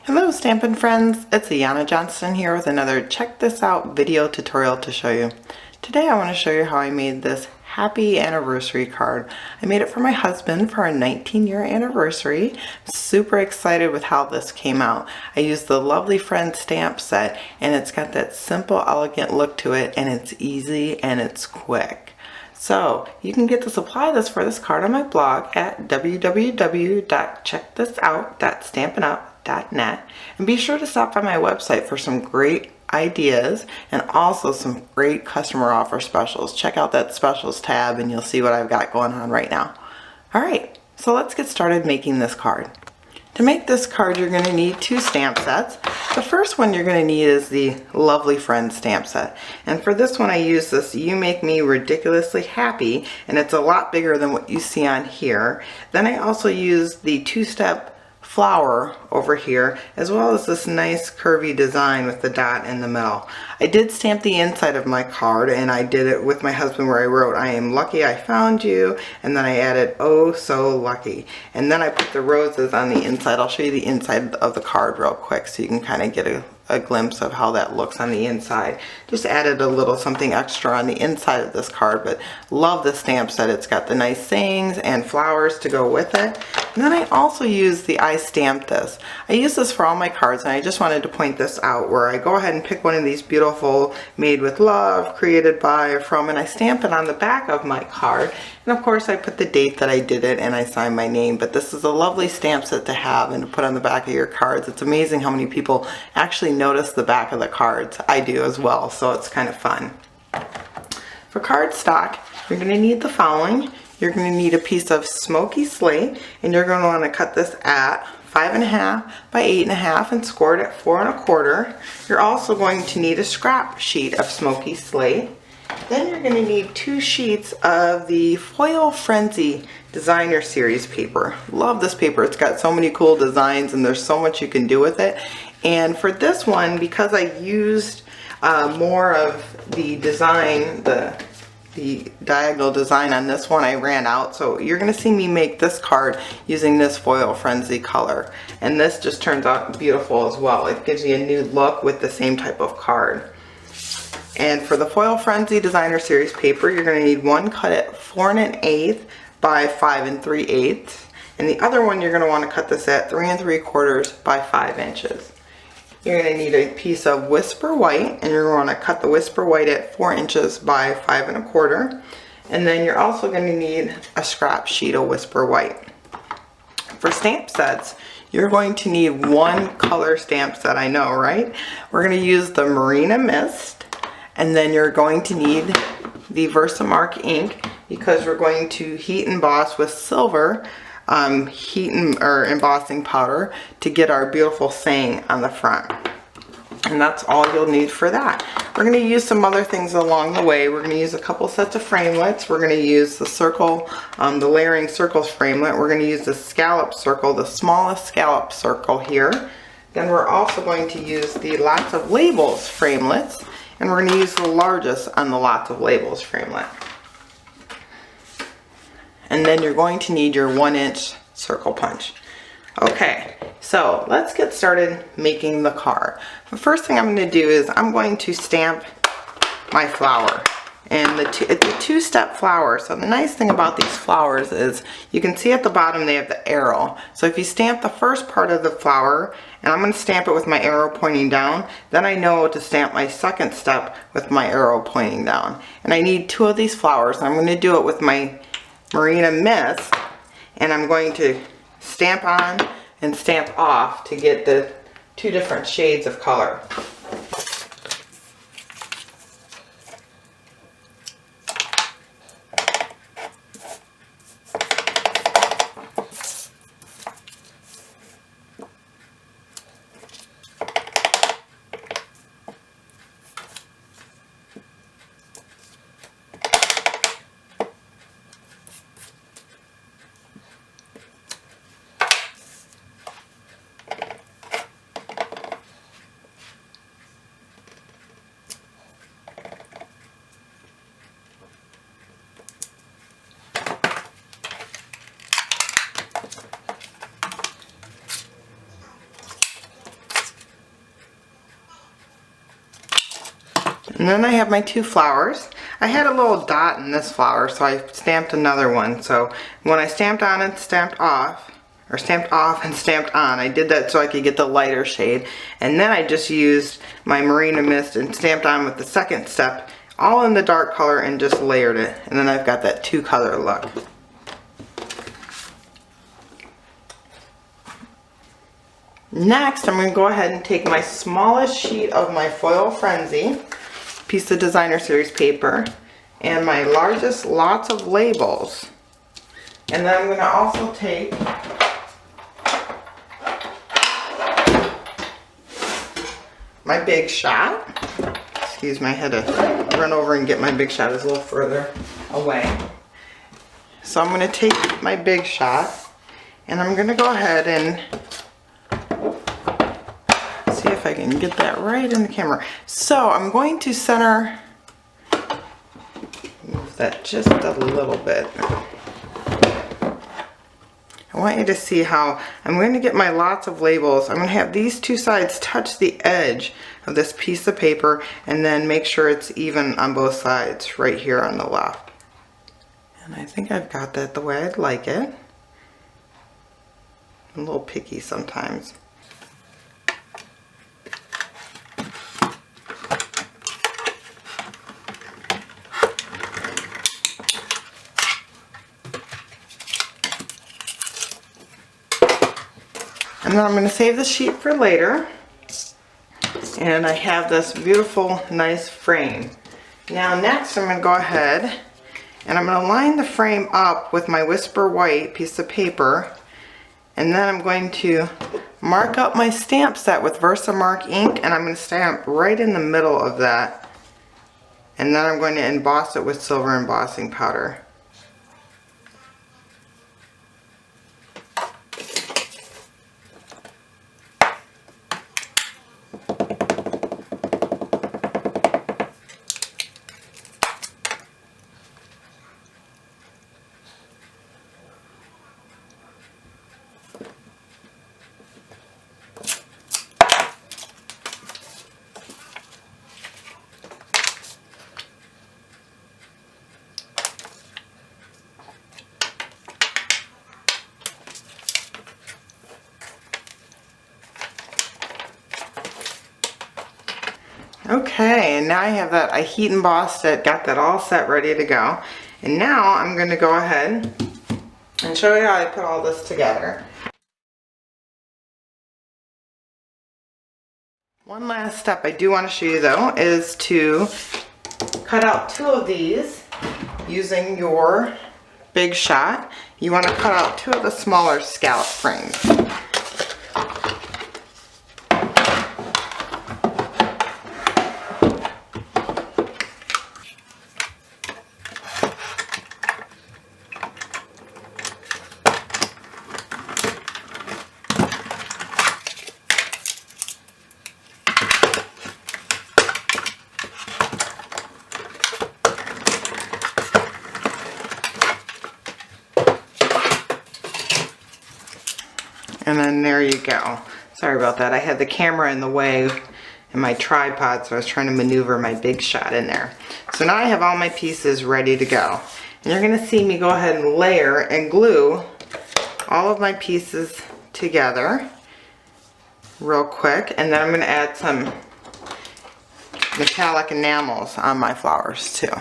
Hello Stampin' friends, it's Ayana Johnston here with another check this out video tutorial to show you. Today I want to show you how I made this happy anniversary card. I made it for my husband for our 19-year anniversary. I'm super excited with how this came out. I used the Lovely Friend stamp set and it's got that simple, elegant look to it, and it's easy and it's quick. So you can get the supply list for this card on my blog at www.checkthisout.stampinup.net, and be sure to stop by my website for some great ideas and also some great customer offer specials. Check out that specials tab and you'll see what I've got going on right now. Alright, so let's get started making this card. To make this card you're going to need two stamp sets. The first one you're going to need is the Lovely Friend stamp set, and for this one I use this You Make Me Ridiculously Happy, and it's a lot bigger than what you see on here. Then I also use the two-step flower over here, as well as this nice curvy design with the dot in the middle. I did stamp the inside of my card, and I did it with my husband where I wrote I am lucky I found you, and then I added oh so lucky, and then I put the roses on the inside. I'll show you the inside of the card real quick so you can kind of get a glimpse of how that looks on the inside. Just added a little something extra on the inside of this card, but love the stamp set. It's got the nice sayings and flowers to go with it. And then I also use the I Stamped This. I use this for all my cards, and I just wanted to point this out where I go ahead and pick one of these beautiful made with love, created by, or from, and I stamp it on the back of my card. And of course I put the date that I did it and I sign my name, but this is a lovely stamp set to have and to put on the back of your cards. It's amazing how many people actually notice the back of the cards. I do as well, so it's kind of fun. For cardstock, you're going to need the following. You're going to need a piece of smoky slate, and you're going to want to cut this at 5.5 by 8.5 and score it at 4 1/4. You're also going to need a scrap sheet of smoky slate. Then you're going to need 2 sheets of the Foil Frenzy Designer Series paper. Love this paper. It's got so many cool designs and there's so much you can do with it. And for this one, because I used more of the design, the diagonal design on this one, I ran out. So you're going to see me make this card using this Foil Frenzy color. And this just turns out beautiful as well. It gives you a new look with the same type of card. And for the Foil Frenzy Designer Series paper, you're going to need one cut at 4 1/8 by 5 3/8. And the other one you're going to want to cut this at 3 3/4 by 5 inches. You're going to need a piece of Whisper White, and you're going to cut the Whisper White at 4 inches by 5 1/4. And then you're also going to need a scrap sheet of Whisper White. For stamp sets, you're going to need one color stamp set, I know, right? We're going to use the Marina Mist. And then you're going to need the Versamark ink, because we're going to heat emboss with silver embossing powder to get our beautiful saying on the front. And that's all you'll need for that. We're going to use some other things along the way. We're going to use a couple sets of framelits. We're going to use the circle, the layering circles framelit. We're going to use the scallop circle, the smallest scallop circle here. Then we're also going to use the lots of labels framelits. And we're going to use the largest on the lots of labels framelit. And then you're going to need your 1-inch circle punch. Okay, so let's get started making the card. The first thing I'm going to do is I'm going to stamp my flower. And it's a 2-step flower. So the nice thing about these flowers is you can see at the bottom they have the arrow. So if you stamp the first part of the flower, and I'm going to stamp it with my arrow pointing down, then I know to stamp my second step with my arrow pointing down. And I need 2 of these flowers. I'm going to do it with my Marina Mist, and I'm going to stamp on and stamp off to get the 2 different shades of color. And then I have my 2 flowers. I had a little dot in this flower, so I stamped another one. So when I stamped on and stamped off, or stamped off and stamped on, I did that so I could get the lighter shade. And then I just used my Marina Mist and stamped on with the second step, all in the dark color, and just layered it. And then I've got that 2 color look. Next, I'm going to go ahead and take my smallest sheet of my Foil Frenzy, piece of designer series paper, and my largest lots of labels. And then I'm going to also take my Big Shot. Excuse me, I had to run over and get my Big Shot. It's a little further away. So I'm going to take my Big Shot, and I'm going to go ahead and see if I can get that right in the camera. So I'm going to center, move that just a little bit. I want you to see how I'm going to get my lots of labels. I'm going to have these 2 sides touch the edge of this piece of paper, and then make sure it's even on both sides right here on the left. And I think I've got that the way I'd like it. I'm a little picky sometimes. And then I'm going to save the sheet for later. And I have this beautiful, nice frame. Now next I'm going to go ahead and I'm going to line the frame up with my Whisper White piece of paper. And then I'm going to mark up my stamp set with Versamark ink, and I'm going to stamp right in the middle of that. And then I'm going to emboss it with silver embossing powder. Okay, and now I have that, I heat embossed it, got that all set, ready to go. And now I'm going to go ahead and show you how I put all this together. One last step I do want to show you though is to cut out 2 of these using your Big Shot. You want to cut out 2 of the smaller scallop frames. And then there you go. Sorry about that. I had the camera in the way and my tripod, so I was trying to maneuver my Big Shot in there. So now I have all my pieces ready to go. And you're going to see me go ahead and layer and glue all of my pieces together real quick. And then I'm going to add some metallic enamels on my flowers too.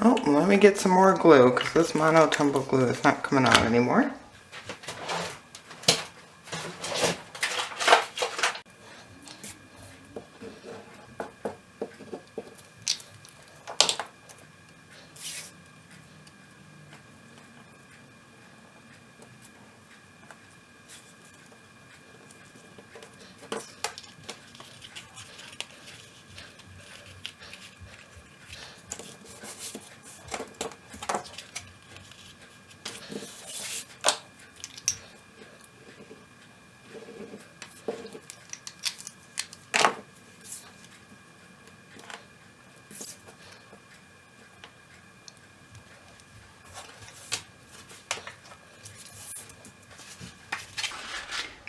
Oh, let me get some more glue because this Mono Tumble glue is not coming out anymore.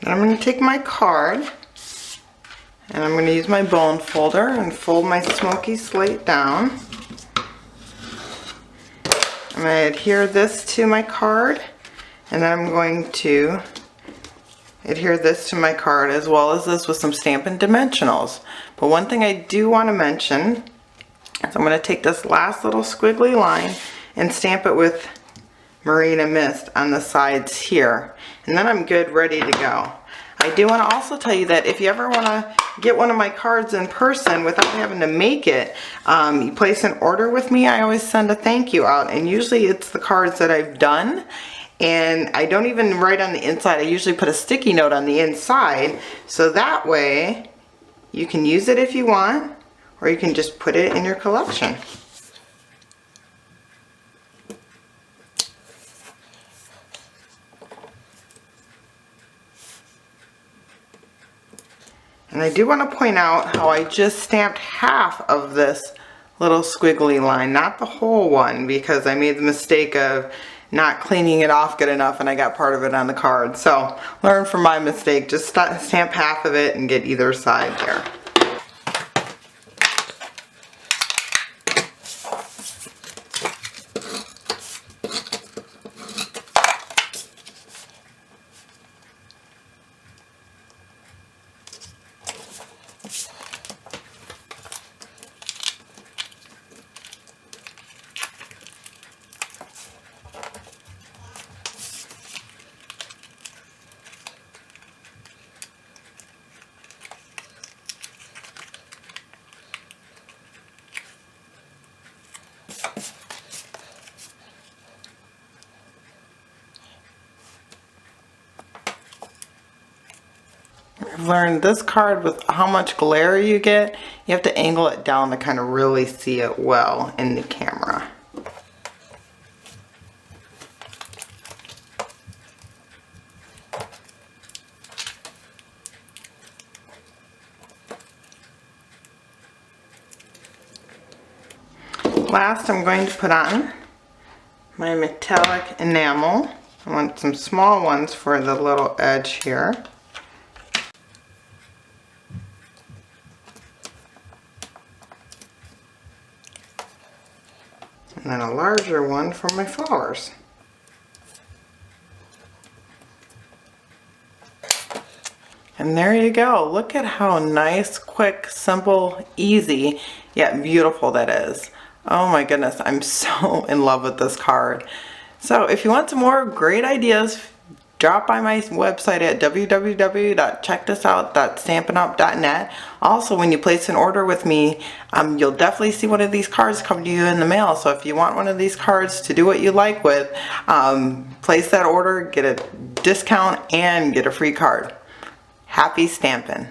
And I'm going to take my card and I'm going to use my bone folder and fold my smoky slate down. I'm going to adhere this to my card, and then I'm going to adhere this to my card as well as this with some Stampin' dimensionals. But one thing I do want to mention is I'm going to take this last little squiggly line and stamp it with Marina Mist on the sides here. And then I'm good, ready to go. I do want to also tell you that if you ever want to get one of my cards in person without having to make it, you place an order with me, I always send a thank you out, and usually it's the cards that I've done, and I don't even write on the inside. I usually put a sticky note on the inside, so that way you can use it if you want, or you can just put it in your collection. And I do want to point out how I just stamped half of this little squiggly line, not the whole one, because I made the mistake of not cleaning it off good enough and I got part of it on the card. So learn from my mistake, just stamp half of it and get either side there. I've learned this card, with how much glare you get, you have to angle it down to kind of really see it well in the camera. Last, I'm going to put on my metallic enamel. I want some small ones for the little edge here. And then a larger one for my flowers. And there you go. Look at how nice, quick, simple, easy, yet beautiful that is. Oh my goodness, I'm so in love with this card. So if you want some more great ideas, drop by my website at www.checkthisout.stampinup.net. Also, when you place an order with me, you'll definitely see one of these cards come to you in the mail. So if you want one of these cards to do what you like with, place that order, get a discount, and get a free card. Happy stamping!